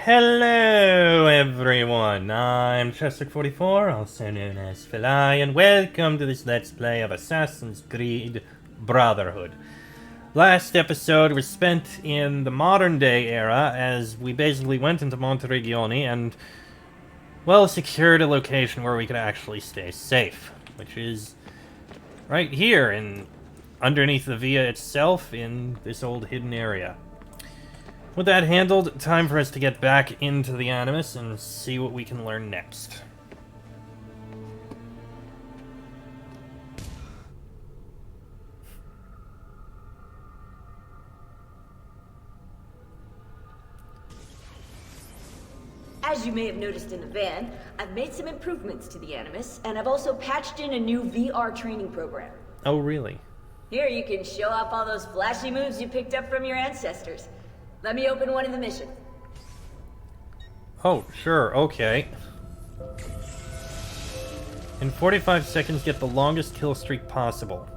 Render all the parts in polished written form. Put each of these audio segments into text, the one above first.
Hello everyone, I'm Chester44, also known as Philai, and welcome to this Let's Play of Assassin's Creed Brotherhood. Last episode was spent in the modern day era as we basically went into Monteregione and, well, secured a location where we could actually stay safe, which is right here underneath the via itself in this old hidden area. With that handled, time for us to get back into the Animus and see what we can learn next. As you may have noticed in the van, I've made some improvements to the Animus, and I've also patched in a new VR training program. Oh, really? Here you can show off all those flashy moves you picked up from your ancestors. Let me open one of the missions. Oh, sure, okay. In 45 seconds, get the longest kill streak possible.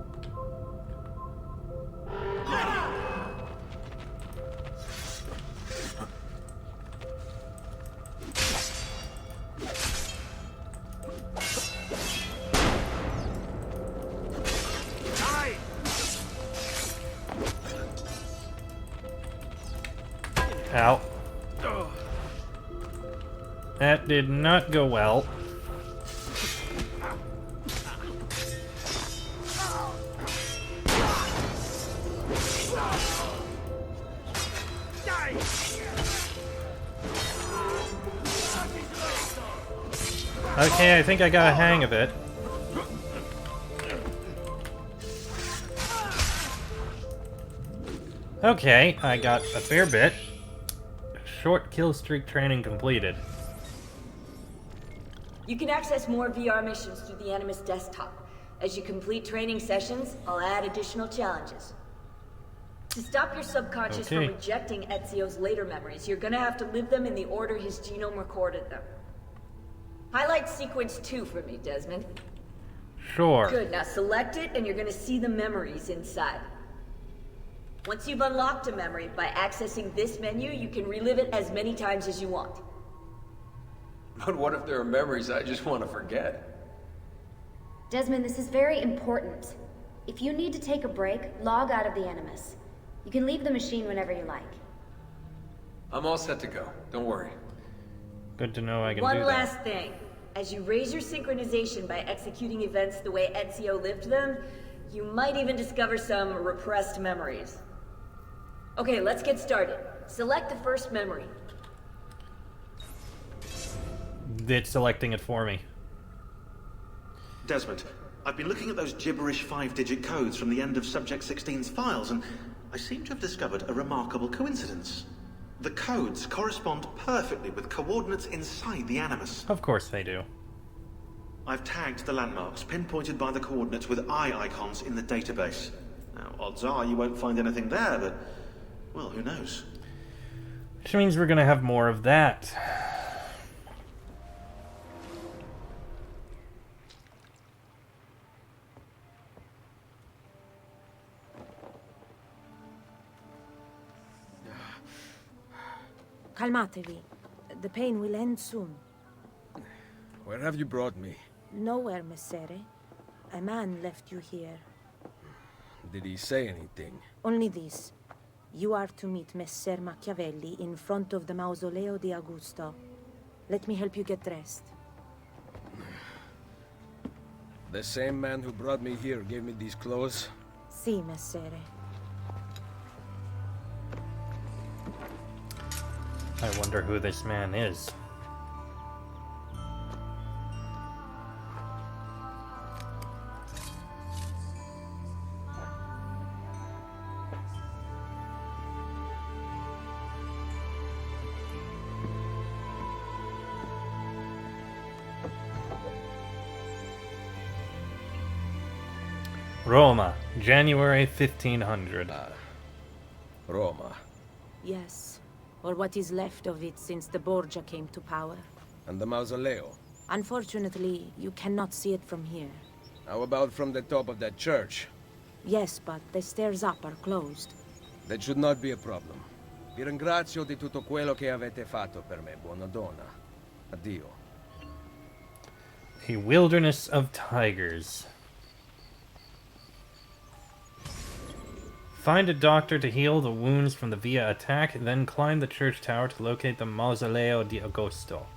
Ow. That did not go well. Okay, I think I got a hang of it. Okay, I got a fair bit. Short kill streak training completed. You can access more VR missions through the Animus desktop. As you complete training sessions, I'll add additional challenges. To stop your subconscious from rejecting Ezio's later memories, you're gonna have to live them in the order his genome recorded them. Highlight sequence 2 for me, Desmond. Sure. Good, now select it and you're gonna see the memories inside. Once you've unlocked a memory, by accessing this menu, you can relive it as many times as you want. But what if there are memories I just want to forget? Desmond, this is very important. If you need to take a break, log out of the Animus. You can leave the machine whenever you like. I'm all set to go. Don't worry. Good to know I can do that. One last thing. As you raise your synchronization by executing events the way Ezio lived them, you might even discover some repressed memories. Okay, let's get started. Select the first memory. It's selecting it for me. Desmond, I've been looking at those gibberish 5-digit codes from the end of Subject 16's files, and I seem to have discovered a remarkable coincidence. The codes correspond perfectly with coordinates inside the Animus. Of course they do. I've tagged the landmarks, pinpointed by the coordinates with eye icons in the database. Now, odds are you won't find anything there, but, well, who knows? Which means we're gonna have more of that. Calmatevi. The pain will end soon. Where have you brought me? Nowhere, Messere. A man left you here. Did he say anything? Only this. You are to meet Messer Machiavelli in front of the Mausoleo di Augusto. Let me help you get dressed. The same man who brought me here gave me these clothes? Si, Messere. I wonder who this man is. Roma, January 1500. Roma. Yes. Or what is left of it since the Borgia came to power. And the Mausoleo? Unfortunately, you cannot see it from here. How about from the top of that church? Yes, but the stairs up are closed. That should not be a problem. Vi ringrazio di tutto quello che avete fatto per me, buona donna. Addio. A wilderness of tigers. Find a doctor to heal the wounds from the Via attack, then climb the church tower to locate the Mausoleo di Agosto.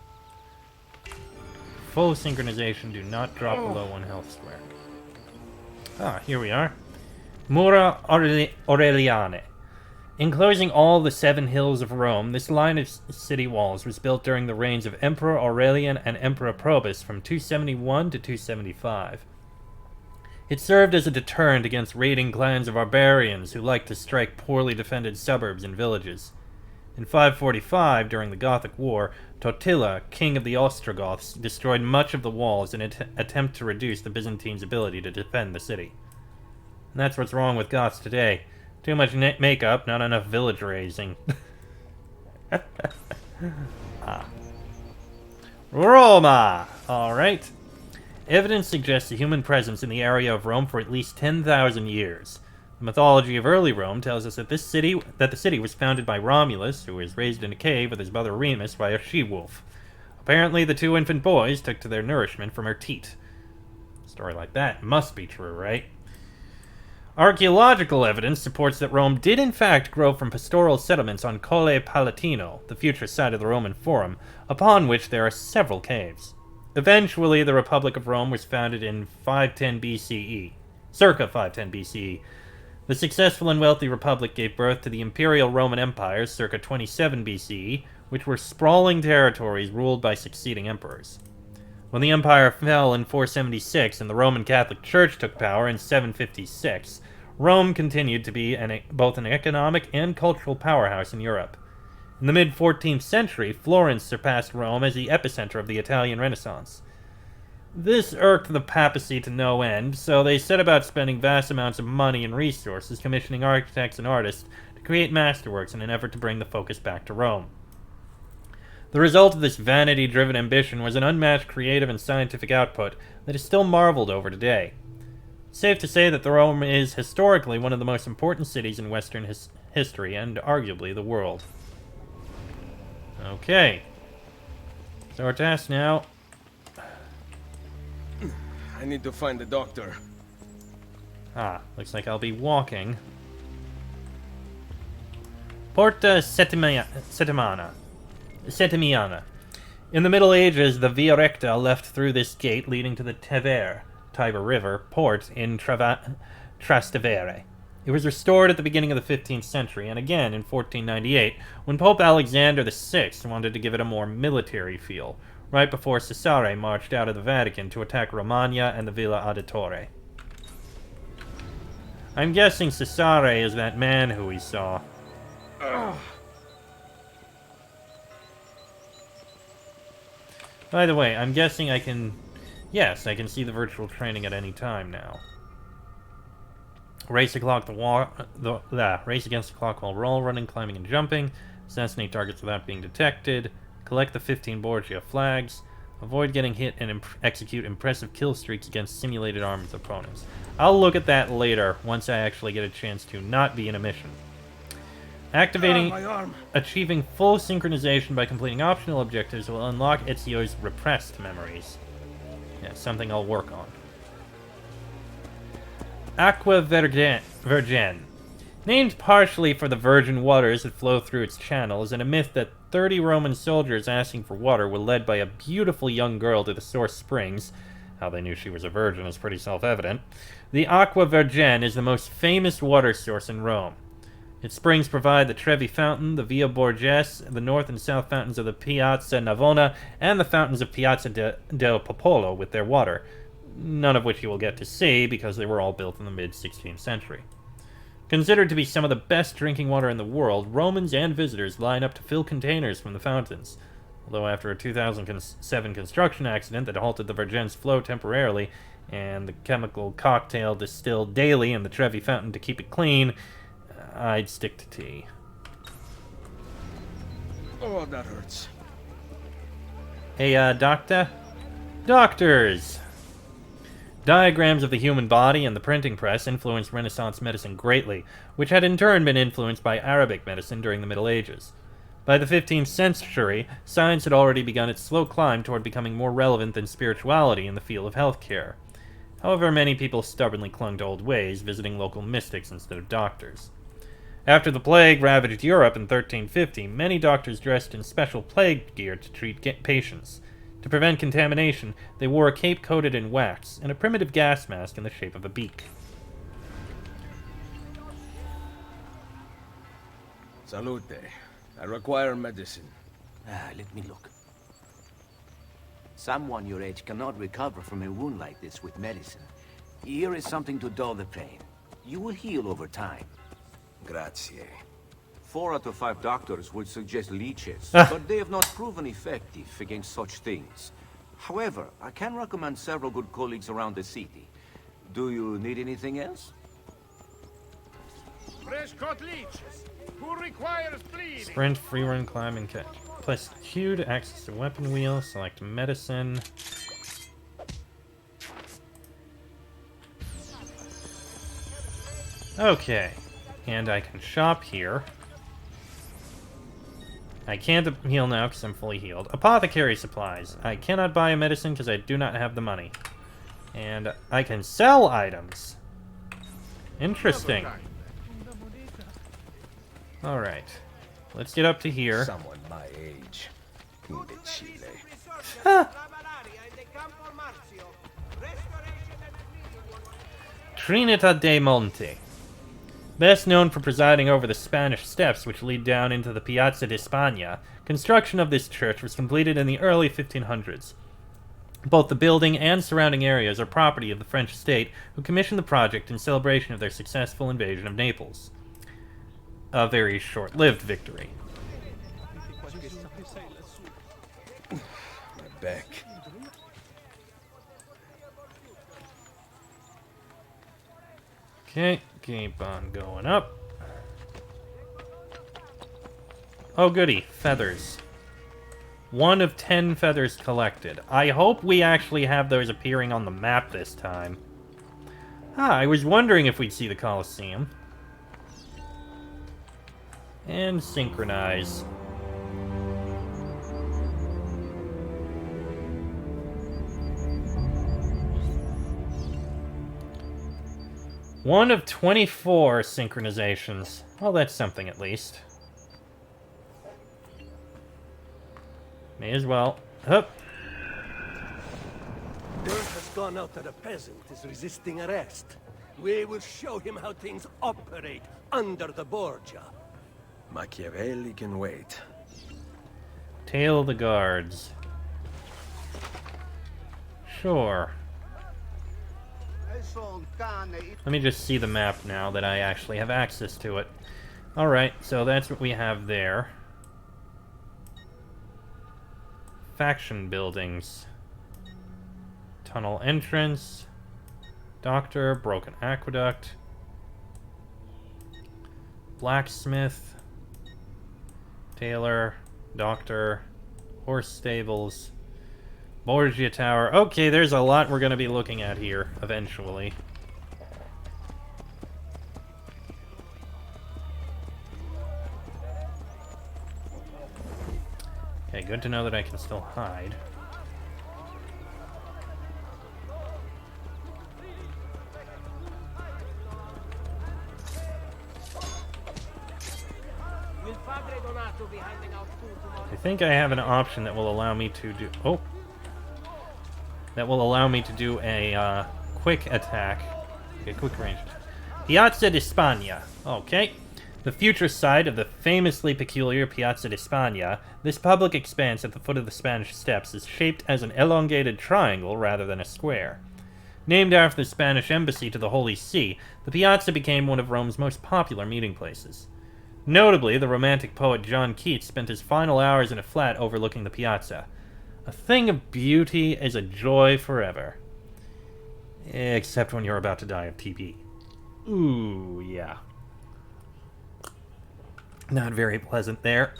Full synchronization, do not drop below 1 health square. Ah, here we are. Mura Aureliane. Enclosing all the 7 hills of Rome, this line of city walls was built during the reigns of Emperor Aurelian and Emperor Probus from 271 to 275. It served as a deterrent against raiding clans of barbarians who liked to strike poorly defended suburbs and villages. In 545, during the Gothic War, Totila, king of the Ostrogoths, destroyed much of the walls in an attempt to reduce the Byzantines' ability to defend the city. And that's what's wrong with Goths today. Too much makeup, not enough village raising. Roma! Alright. Evidence suggests a human presence in the area of Rome for at least 10,000 years. The mythology of early Rome tells us that the city was founded by Romulus, who was raised in a cave with his mother Remus by a she-wolf. Apparently, the 2 infant boys took to their nourishment from her teat. A story like that must be true, right? Archaeological evidence supports that Rome did in fact grow from pastoral settlements on Colle Palatino, the future site of the Roman Forum, upon which there are several caves. Eventually, the Republic of Rome was founded in 510 BCE, circa 510 BCE. The successful and wealthy Republic gave birth to the Imperial Roman Empire, circa 27 BCE, which were sprawling territories ruled by succeeding emperors. When the empire fell in 476 and the Roman Catholic Church took power in 756, Rome continued to be both an economic and cultural powerhouse in Europe. In the mid-14th century, Florence surpassed Rome as the epicenter of the Italian Renaissance. This irked the papacy to no end, so they set about spending vast amounts of money and resources commissioning architects and artists to create masterworks in an effort to bring the focus back to Rome. The result of this vanity-driven ambition was an unmatched creative and scientific output that is still marveled over today. It's safe to say that Rome is historically one of the most important cities in Western history and arguably the world. Okay. So our task now. I need to find the doctor. Looks like I'll be walking. Porta Settimana. In the Middle Ages, the Via Recta left through this gate leading to the Tiber River, port in Trastevere. It was restored at the beginning of the 15th century, and again in 1498, when Pope Alexander VI wanted to give it a more military feel, right before Cesare marched out of the Vatican to attack Romagna and the Villa Auditore. I'm guessing Cesare is that man who we saw. By the way, I'm guessing I can... Yes, I can see the virtual training at any time now. Race against the clock while wall running, climbing, and jumping. Assassinate targets without being detected. Collect the 15 Borgia flags. Avoid getting hit and execute impressive kill streaks against simulated armed opponents. I'll look at that later, once I actually get a chance to not be in a mission. Activating, achieving full synchronization by completing optional objectives will unlock Ezio's repressed memories. Yeah, something I'll work on. Aqua Virgen. Named partially for the virgin waters that flow through its channels, and a myth that 30 Roman soldiers asking for water were led by a beautiful young girl to the source springs. How they knew she was a virgin is pretty self-evident. The Aqua Virgen is the most famous water source in Rome. Its springs provide the Trevi Fountain, the Via Borghese, the north and south fountains of the Piazza Navona, and the fountains of Piazza del Popolo with their water, none of which you will get to see because they were all built in the mid-16th century. Considered to be some of the best drinking water in the world, Romans and visitors line up to fill containers from the fountains. Although after a 2007 construction accident that halted the Virgen's flow temporarily, and the chemical cocktail distilled daily in the Trevi Fountain to keep it clean, I'd stick to tea. Oh, that hurts. Hey, doctor? Doctors! Diagrams of the human body and the printing press influenced Renaissance medicine greatly, which had in turn been influenced by Arabic medicine during the Middle Ages. By the 15th century, science had already begun its slow climb toward becoming more relevant than spirituality in the field of healthcare. However, many people stubbornly clung to old ways, visiting local mystics instead of doctors. After the plague ravaged Europe in 1350, many doctors dressed in special plague gear to treat patients. To prevent contamination, they wore a cape coated in wax and a primitive gas mask in the shape of a beak. Salute. I require medicine. Let me look. Someone your age cannot recover from a wound like this with medicine. Here is something to dull the pain. You will heal over time. Grazie. 4 out of 5 doctors would suggest leeches, but they have not proven effective against such things. However, I can recommend several good colleagues around the city. Do you need anything else? Fresh-caught leeches. Who requires bleeding? Sprint, free run, climb, and catch. Plus Q to access the weapon wheel, select medicine. Okay. And I can shop here. I can't heal now because I'm fully healed. Apothecary supplies. I cannot buy a medicine because I do not have the money. And I can sell items. Interesting. Alright. Let's get up to here. Someone my age. Imbecile. Trinita de Monte. Best known for presiding over the Spanish steps which lead down into the Piazza di Spagna, construction of this church was completed in the early 1500s. Both the building and surrounding areas are property of the French state, who commissioned the project in celebration of their successful invasion of Naples. A very short-lived victory. My back. Okay, keep on going up. Oh goody, feathers. 1 of 10 feathers collected. I hope we actually have those appearing on the map this time. I was wondering if we'd see the Colosseum. And synchronize. One of 24 synchronizations. Well, that's something at least. May as well. Hup. Word has gone out that a peasant is resisting arrest. We will show him how things operate under the Borgia. Machiavelli can wait. Tail of the guards. Sure. Let me just see the map now that I actually have access to it. Alright, so that's what we have there. Faction buildings. Tunnel entrance. Doctor, broken aqueduct. Blacksmith. Tailor. Doctor. Horse stables. Borgia Tower. Okay, there's a lot we're going to be looking at here, eventually. Okay, good to know that I can still hide. I think I have an option that will allow me to do... Oh! That will allow me to do a quick attack. A quick range attack. Piazza di Spagna. Okay. The future site of the famously peculiar Piazza di Spagna, this public expanse at the foot of the Spanish Steps is shaped as an elongated triangle rather than a square. Named after the Spanish embassy to the Holy See, the piazza became one of Rome's most popular meeting places. Notably, the romantic poet John Keats spent his final hours in a flat overlooking the piazza. A thing of beauty is a joy forever. Except when you're about to die of TB. Ooh, yeah. Not very pleasant there.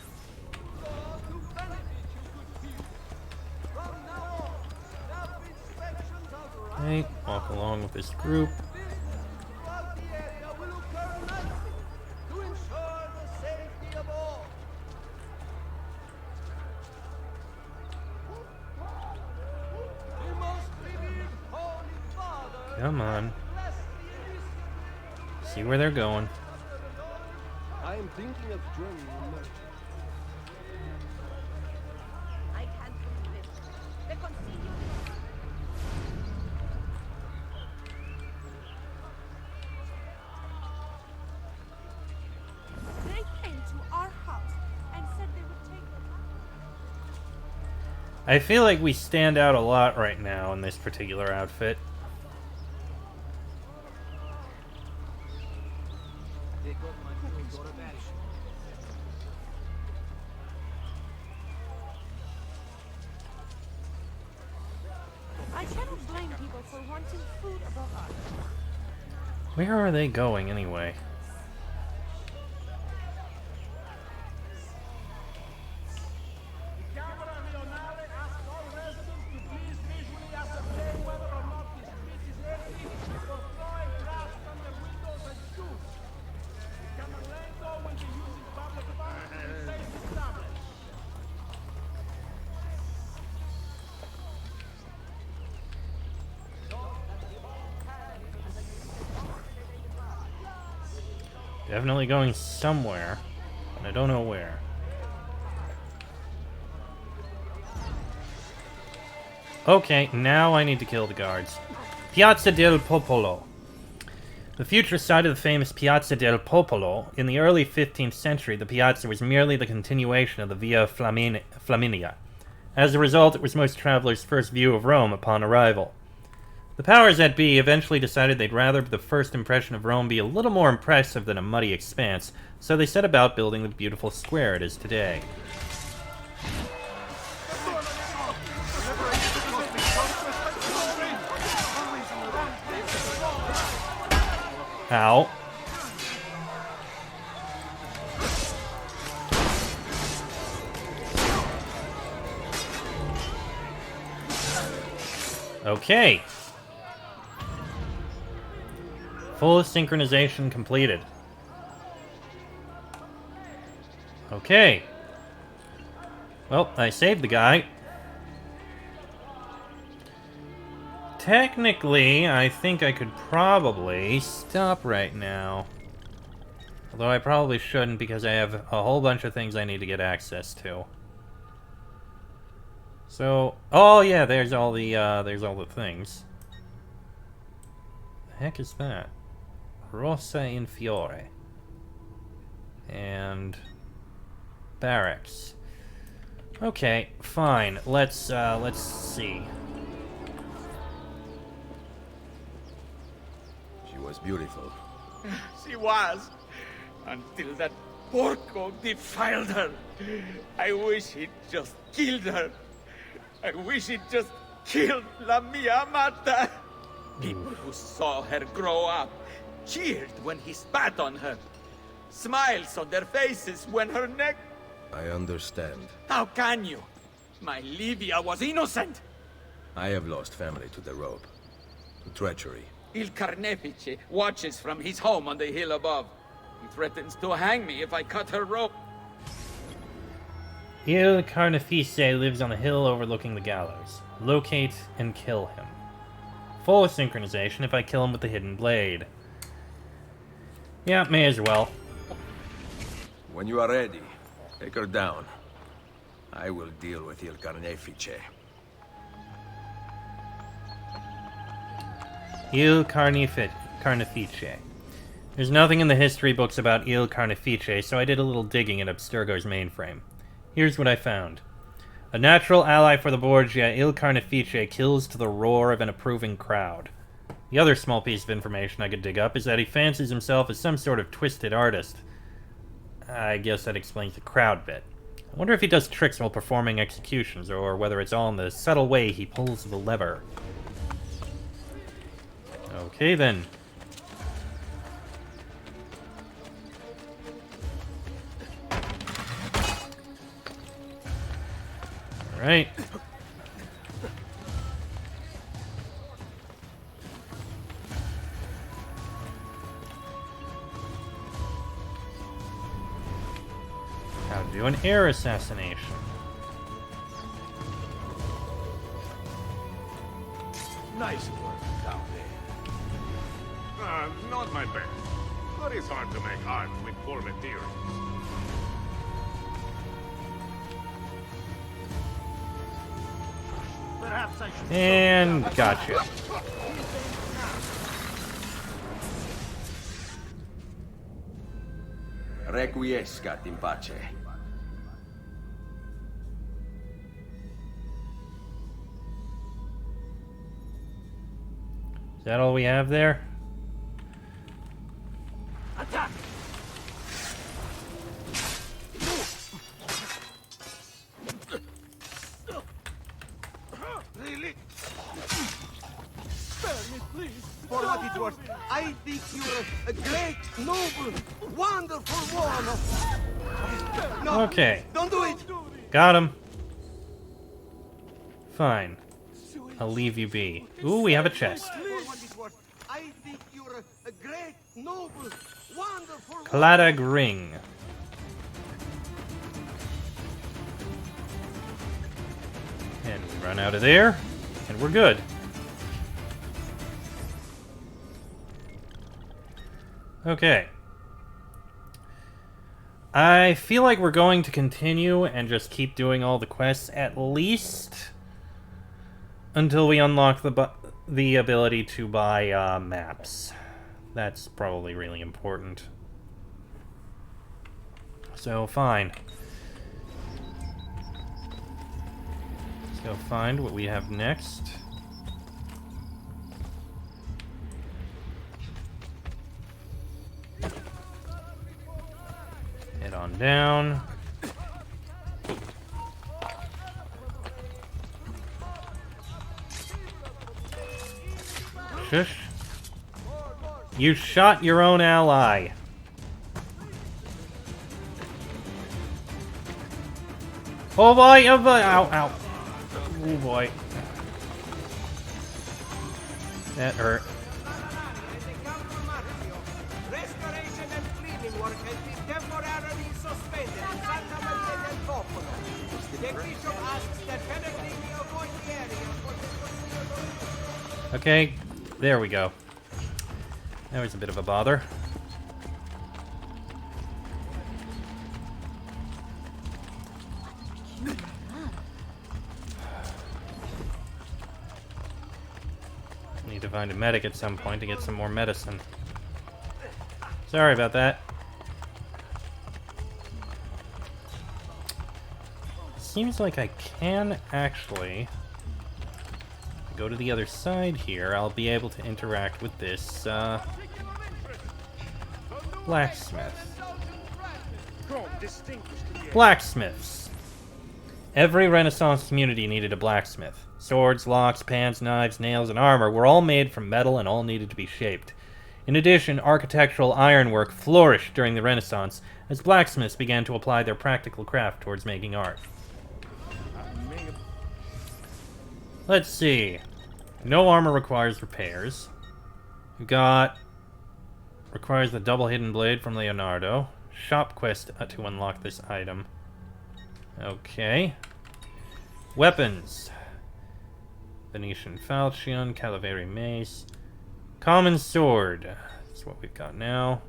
Okay, walk along with this group. Come on. See where they're going. I am thinking of joining a merchant. I can't believe it. The Concilio. They came to our house and said they would take us. I feel like we stand out a lot right now in this particular outfit. I cannot blame people for wanting food above all. Where are they going anyway? Definitely going somewhere, and I don't know where. Okay, now I need to kill the guards. Piazza del Popolo. The future site of the famous Piazza del Popolo, in the early 15th century, the piazza was merely the continuation of the Via Flaminia. As a result, it was most travelers' first view of Rome upon arrival. The powers that be eventually decided they'd rather the first impression of Rome be a little more impressive than a muddy expanse, so they set about building the beautiful square it is today. Ow. Okay. Full synchronization completed. Okay. Well, I saved the guy. Technically, I think I could probably stop right now. Although I probably shouldn't because I have a whole bunch of things I need to get access to. So, oh yeah, there's all the things. The heck is that? Rossa in Fiore. And barracks. Okay, fine. Let's see. She was beautiful. She was, until that porco defiled her. I wish he'd just killed her. I wish he'd just killed La Mia Amata. People who saw her grow up cheered when he spat on her. Smiles on their faces when her neck... I understand. How can you? My Livia was innocent. I have lost family to the rope. To treachery. Il Carnefice watches from his home on the hill above. He threatens to hang me if I cut her rope. Il Carnefice lives on a hill overlooking the gallows. Locate and kill him. Full synchronization if I kill him with the hidden blade. Yeah, may as well. When you are ready, take her down. I will deal with Il Carnefice. Il Carnefice. There's nothing in the history books about Il Carnefice, so I did a little digging in Abstergo's mainframe. Here's what I found. A natural ally for the Borgia, Il Carnefice kills to the roar of an approving crowd. The other small piece of information I could dig up is that he fancies himself as some sort of twisted artist. I guess that explains the crowd bit. I wonder if he does tricks while performing executions, or whether it's all in the subtle way he pulls the lever. Okay then. Alright. do an air assassination. Nice work down there. Not my best. But it's hard to make arms with poor materials. Perhaps I should... And gotcha. Requiescat in pace. Is that all we have there? Attack! Really? Spare me, please. For what it's worth, I think you're a great, noble, wonderful warrior. No, Okay. don't do it. Got him. Fine. I'll leave you be. Ooh, we have a chest. I think you're a great, noble, wonderful... Cladag ring. And we run out of there, and we're good. Okay. I feel like we're going to continue and just keep doing all the quests, at least until we unlock the ability to buy maps. That's probably really important. So, fine. Let's go find what we have next. Head on down. Shush. You shot your own ally. Oh boy, oh boy, ow, ow. Oh boy. That hurt. Restoration and cleaning work has been temporarily suspended in Santa Maria del Popolo. The bishop asks that Pellegrini avoid the area. Okay, there we go. That was a bit of a bother. Need to find a medic at some point to get some more medicine. Sorry about that. Seems like I can actually go to the other side here. I'll be able to interact with this blacksmith. Blacksmiths. Every Renaissance community needed a blacksmith. Swords, locks, pans, knives, nails, and armor were all made from metal and all needed to be shaped. In addition, architectural ironwork flourished during the Renaissance as blacksmiths began to apply their practical craft towards making art. Let's see. No armor requires repairs. We've got... requires the double hidden blade from Leonardo. Shop quest to unlock this item. Okay. Weapons. Venetian falchion, Calaveri mace. Common sword. That's what we've got now.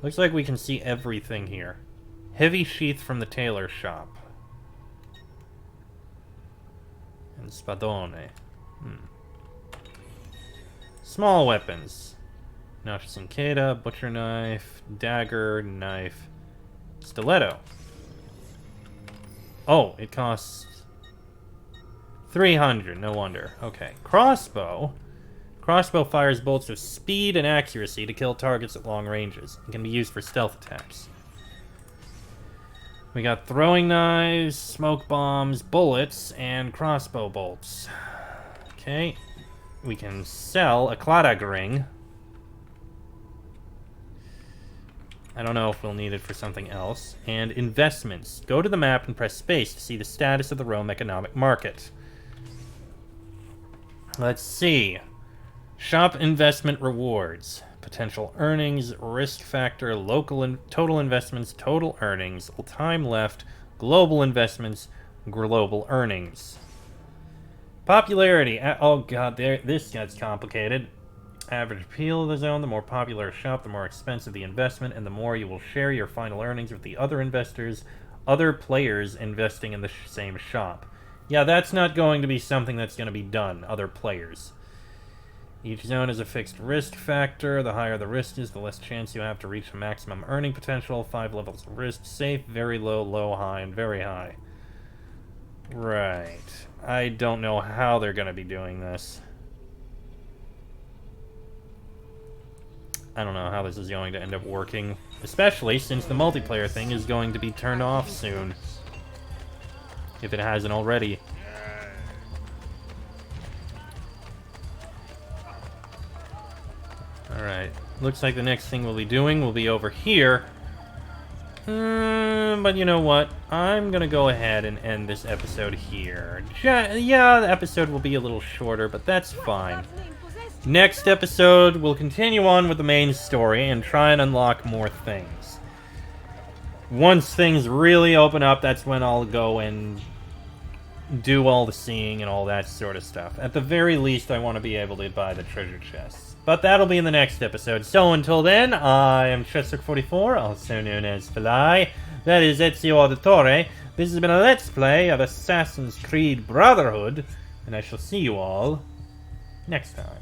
Looks like we can see everything here. Heavy sheath from the tailor shop. And spadone. Small weapons. Notch-Sinkeda, butcher knife, dagger, knife, stiletto. Oh, it costs 300, no wonder. Okay, crossbow. Crossbow fires bolts with speed and accuracy to kill targets at long ranges. It can be used for stealth attacks. We got throwing knives, smoke bombs, bullets, and crossbow bolts. Okay. We can sell a Cladag ring. I don't know if we'll need it for something else. And investments. Go to the map and press space to see the status of the Rome economic market. Let's see. Shop investment rewards. potential earnings, risk factor, total investments, total earnings, time left, global investments, global earnings. Popularity. Oh god, this gets complicated. Average appeal of the zone. The more popular a shop, the more expensive the investment, and the more you will share your final earnings with the other investors, other players investing in the same shop. Yeah, that's not going to be something that's going to be done. Other players. Each zone has a fixed risk factor. The higher the risk is, the less chance you have to reach the maximum earning potential. 5 levels of risk. Safe, very low, low, high, and very high. Right. I don't know how they're going to be doing this. I don't know how this is going to end up working. Especially since the multiplayer thing is going to be turned off soon. If it hasn't already. Alright. Looks like the next thing we'll be doing will be over here. But you know what? I'm gonna go ahead and end this episode here. Yeah, the episode will be a little shorter, but that's fine. Next episode, we'll continue on with the main story and try and unlock more things. Once things really open up, that's when I'll go and do all the seeing and all that sort of stuff. At the very least, I want to be able to buy the treasure chests. But that'll be in the next episode. So until then, I am Chester44, also known as Fly. That is Ezio Auditore. This has been a Let's Play of Assassin's Creed Brotherhood. And I shall see you all next time.